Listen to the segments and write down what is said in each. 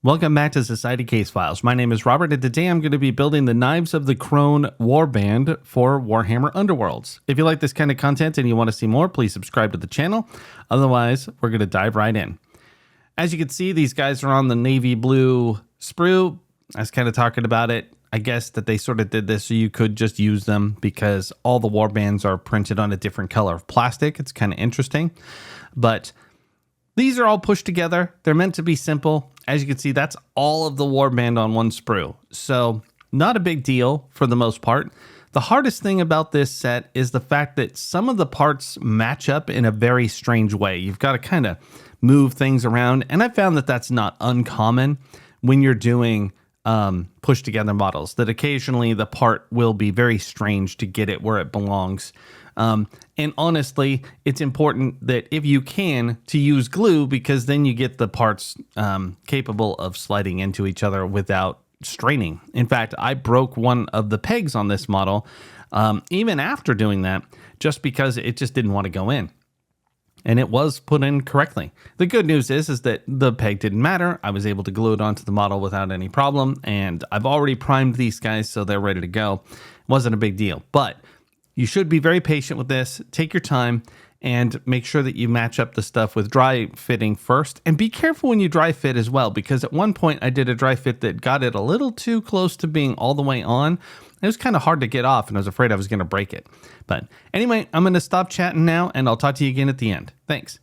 Welcome back to Society Case Files. My name is Robert, and today I'm going to be building the Knives of the Crone warband for Warhammer Underworlds. If you like this kind of content and you want to see more, please subscribe to the channel. Otherwise, we're going to dive right in. As you can see, these guys are on the navy blue sprue. I was kind of talking about it. I guess that they sort of did this so you could just use them because all the warbands are printed on a different color of plastic. It's kind of interesting. But these are all pushed together. They're meant to be simple. As you can see, that's all of the warband on one sprue. So not a big deal for the most part. The hardest thing about this set is the fact that some of the parts match up in a very strange way. You've got to kind of move things around. And I found that that's not uncommon when you're doing push together models, that occasionally the part will be very strange to get it where it belongs. And honestly, it's important that if you can, to use glue, because then you get the parts capable of sliding into each other without straining. In fact, I broke one of the pegs on this model even after doing that, just because it just didn't want to go in. And it was put in correctly. The good news is that the peg didn't matter. I was able to glue it onto the model without any problem. And I've already primed these guys, so they're ready to go. It wasn't a big deal. But you should be very patient with this. Take your time and make sure that you match up the stuff with dry fitting first. And be careful when you dry fit as well, because at one point I did a dry fit that got it a little too close to being all the way on. It was kind of hard to get off, and I was afraid I was going to break it. But anyway, I'm going to stop chatting now, and I'll talk to you again at the end. Thanks.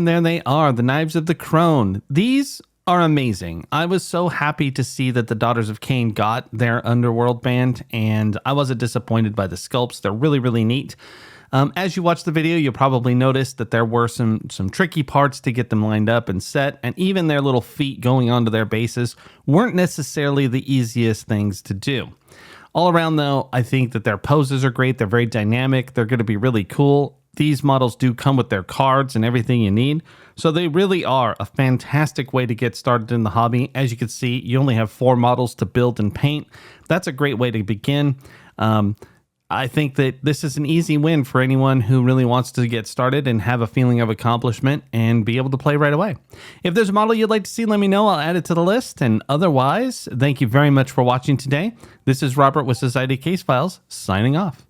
And there they are, the Knives of the Crone. These are amazing. I was so happy to see that the Daughters of Khaine got their Underworld band, and I wasn't disappointed by the sculpts. They're really, really neat. As you watch the video, you'll probably notice that there were some tricky parts to get them lined up and set, and even their little feet going onto their bases weren't necessarily the easiest things to do. All around, though, I think that their poses are great. They're very dynamic. They're going to be really cool. These models do come with their cards and everything you need, so they really are a fantastic way to get started in the hobby. As you can see, you only have 4 models to build and paint. That's a great way to begin. I think that this is an easy win for anyone who really wants to get started and have a feeling of accomplishment and be able to play right away. If there's a model you'd like to see, let me know. I'll add it to the list. And otherwise, thank you very much for watching today. This is Robert with Society Case Files, signing off.